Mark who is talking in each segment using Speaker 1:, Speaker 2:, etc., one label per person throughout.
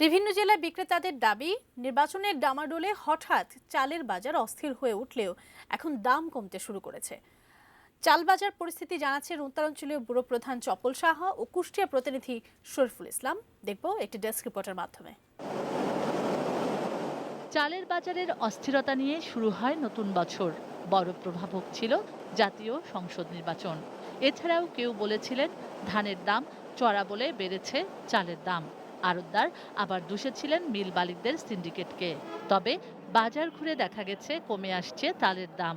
Speaker 1: বিভিন্ন জেলায় বিক্রেতাদের দাবি, নির্বাচনের ডামাডোলে হঠাৎ চালের বাজার অস্থির হয়ে উঠলেও এখন দাম কমতে শুরু করেছে। চাল বাজার পরিস্থিতি জানাচ্ছেন উত্তরাঞ্চলীয় ব্যুরো প্রধান চপল সাহা ও কুষ্টিয়া প্রতিনিধি শরীফুল ইসলাম। দেখব একটি ডেস্ক রিপোর্টের মাধ্যমে।
Speaker 2: চালের বাজারের অস্থিরতা নিয়ে শুরু হয় নতুন বছর। বড় প্রভাবক ছিল জাতীয় সংসদ নির্বাচন। এছাড়াও কেউ বলেছিলেন ধানের দাম চড়া বলে বেড়েছে চালের দাম। আড়তদার আবার দোষেছিলেন মিল মালিকদের সিন্ডিকেটকে। তবে বাজার ঘুরে দেখা গেছে কমে আসছে চালের দাম।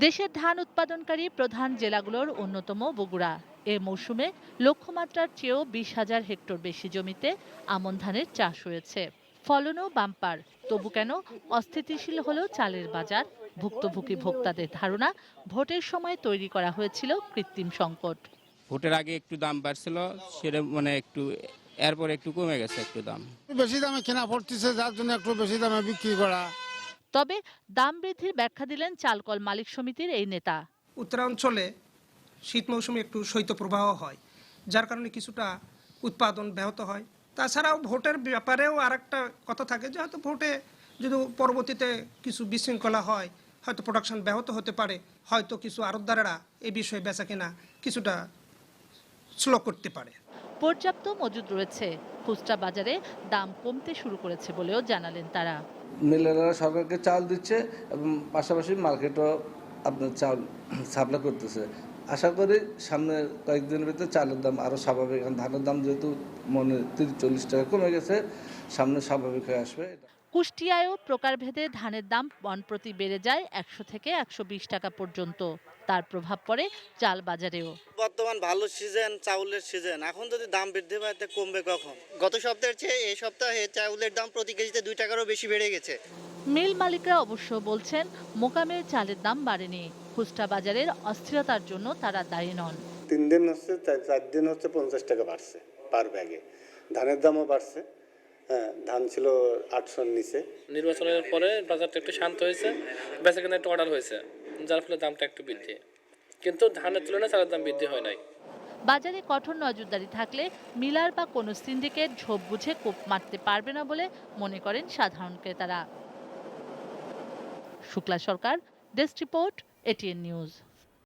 Speaker 2: দেশের ধান উৎপাদনকারী প্রধান জেলাগুলোর অন্যতম বগুড়া। এ মৌসুমে লক্ষ্যমাত্রার চেয়েও 20,000 হেক্টর বেশি জমিতে আমন ধানের চাষ হয়েছে। ফলনও বাম্পার। তবু কেন অস্থিতিশীল হলো চালের বাজার? ভুক্তভোগী ভোক্তাদের ধারণা, ভোটের সময় তৈরি করা হয়েছিল কৃত্রিম সংকট।
Speaker 3: ভোটের আগে একটু দাম বাড়ছিল, সেটা একটু এরপর একটু কমে গেছে একটু দাম।
Speaker 4: বেশি দামে কেনা পড়তেছে, যার জন্য একটু বেশি দামে বিক্রি করা।
Speaker 2: তবে দাম বৃদ্ধির ব্যাখ্যা দিলেন চালকল মালিক সমিতির এই নেতা।
Speaker 5: উত্তরাঞ্চলে শীত মৌসুমে একটু শৈত্যপ্রবাহ হয়, যার কারণে কিছুটা উৎপাদন ব্যাহত হয়। তাছাড়াও ভোটের ব্যাপারেও আরেকটা কথা থাকে যে হয়তো ভোটে যদি পরবর্তীতে কিছু বিশৃঙ্খলা হয়, হয়তো প্রোডাকশন ব্যাহত হতে পারে, হয়তো কিছু আড়তদারেরা এই বিষয়ে বেচা কেনা কিছুটা স্লো করতে পারে।
Speaker 2: পর্যাপ্ত মজুদ রয়েছে। খুচরা বাজারে দাম কমতে শুরু করেছে বলেও জানালেন তারা।
Speaker 6: মিলেরা সরকারকে চাল দিচ্ছে এবং পাশাপাশি মার্কেটও আপনার চাল সাপ্লাই করতেছে। আশা করি সামনে কয়েকদিনের ভিতরে চালের দাম আরও স্বাভাবিক, ধানের দাম যেহেতু 30-40 টাকা কমে গেছে, সামনে স্বাভাবিক হয়ে আসবে।
Speaker 2: কুষ্টিয়ায়ও প্রকারভেদে ধানের দাম মণ প্রতি বেড়ে যায় 100 থেকে 120 টাকা পর্যন্ত। তার প্রভাব পড়ে চাল বাজারেও।
Speaker 7: বর্তমান ভালো সিজন, চাউলের সিজন, এখন যদি দাম বৃদ্ধি পায় কমবে কখন? গত সপ্তাহের চেয়ে এই সপ্তাহে চাউলের দাম প্রতি কেজিতে 2 টাকারও বেশি বেড়ে গেছে।
Speaker 2: মিল মালিকরা অবশ্য বলছেন মোকামে চালের দাম বাড়েনি। খুচরা বাজারের অস্থিরতার জন্য তারা দায়ী নন।
Speaker 8: 3 দিন হচ্ছে, 4 দিন হচ্ছে 50 টাকা বাড়ছে পার ব্যাগে। ধানের দামও বাড়ছে। হ্যাঁ, ধান ছিল 800-র নিচে।
Speaker 9: নির্বাচনের পরে বাজারটা একটু শান্ত হয়েছে, বেচা কেনা একটু অর্ডার হয়েছে, যার ফলে দামটা একটু বৃদ্ধি, কিন্তু ধানের তুলনায় চালের দাম বৃদ্ধি হয় নাই।
Speaker 2: বাজারে কঠোর নজরদারি থাকলে মিলার বা কোনো সিন্ডিকেট ঝোপ বুঝে কোপ মারতে পারবে না বলে মনে করেন সাধারণ ক্রেতারা। শুক্লা সরকার, ডেস্ক রিপোর্ট, এটিএন নিউজ।